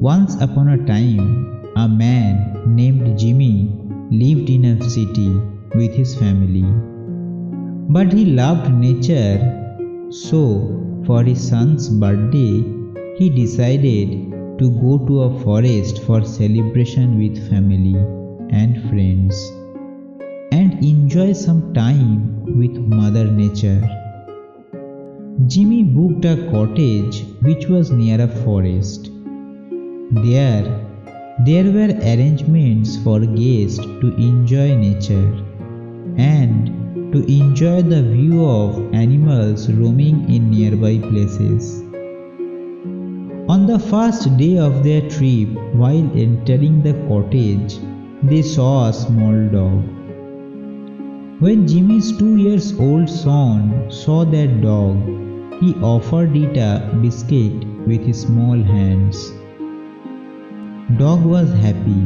Once upon a time, a man named Jimmy lived in a city with his family. But he loved nature, so for his son's birthday, he decided to go to a forest for celebration with family and friends and enjoy some time with Mother Nature. Jimmy booked a cottage which was near a forest. There, there were arrangements for guests to enjoy nature and to enjoy the view of animals roaming in nearby places. On the first day of their trip, while entering the cottage, they saw a small dog. When Jimmy's 2 years old son saw that dog, he offered it a biscuit with his small hands. Dog was happy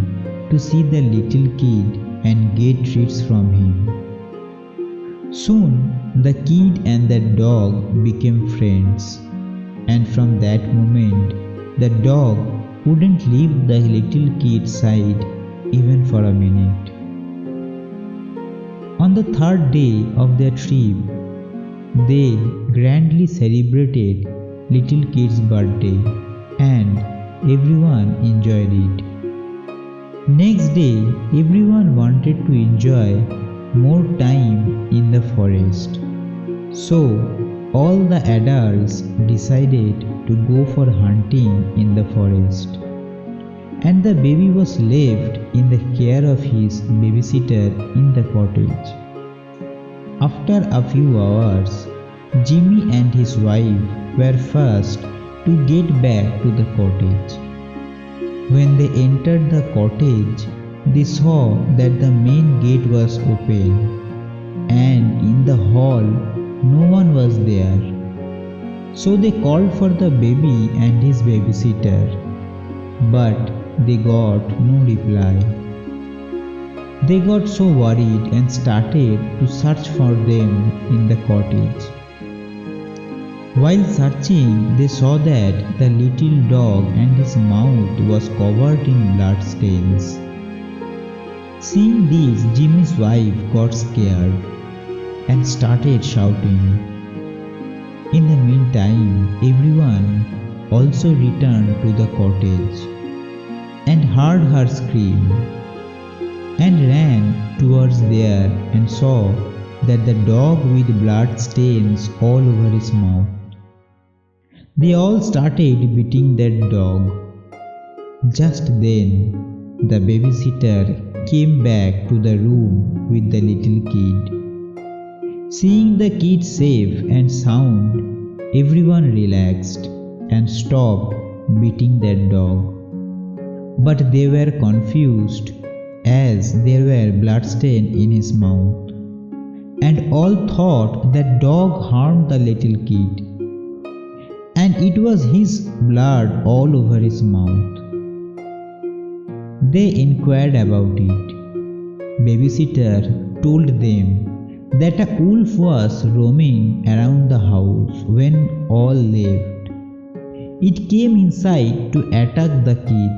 to see the little kid and get treats from him. Soon, the kid and the dog became friends, and from that moment, the dog wouldn't leave the little kid's side even for a minute. On the third day of their trip, they grandly celebrated little kid's birthday, and everyone enjoyed it. Next day, everyone wanted to enjoy more time in the forest. So, all the adults decided to go for hunting in the forest. And the baby was left in the care of his babysitter in the cottage. After a few hours, Jimmy and his wife were first to get back to the cottage. When they entered the cottage, they saw that the main gate was open, and in the hall no one was there. So they called for the baby and his babysitter, but they got no reply. They got so worried and started to search for them in the cottage. While searching, they saw that the little dog and his mouth was covered in bloodstains. Seeing this, Jimmy's wife got scared and started shouting. In the meantime, everyone also returned to the cottage and heard her scream and ran towards there and saw that the dog with blood stains all over his mouth. They all started beating that dog. Just then, the babysitter came back to the room with the little kid. Seeing the kid safe and sound, everyone relaxed and stopped beating that dog. But they were confused as there were bloodstains in his mouth, and all thought that dog harmed the little kid, and it was his blood all over his mouth. They inquired about it. Babysitter told them that a wolf was roaming around the house when all left. It came inside to attack the kid,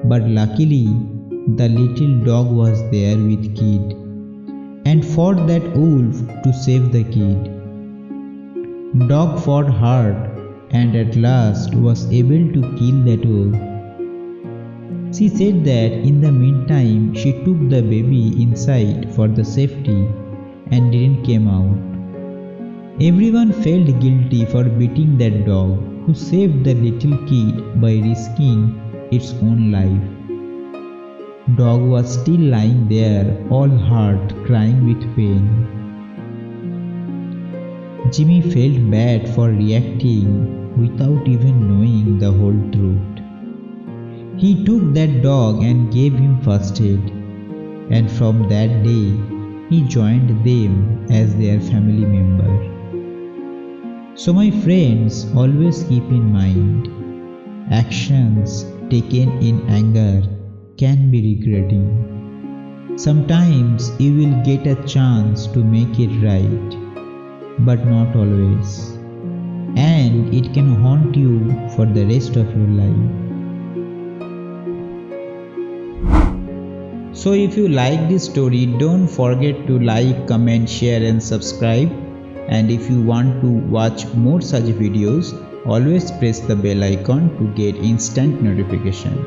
but luckily the little dog was there with kid and fought that wolf to save the kid. Dog fought hard and at last was able to kill that wolf. She said that in the meantime she took the baby inside for the safety and didn't come out. Everyone felt guilty for beating that dog who saved the little kid by risking its own life. Dog was still lying there, all hurt, crying with pain. Jimmy felt bad for reacting without even knowing the whole truth. He took that dog and gave him first aid, and from that day he joined them as their family member. So my friends, always keep in mind, actions taken in anger can be regretting. Sometimes you will get a chance to make it right, but not always. And it can haunt you for the rest of your life. So if you like this story, don't forget to like, comment, share and subscribe. And if you want to watch more such videos, always press the bell icon to get instant notification.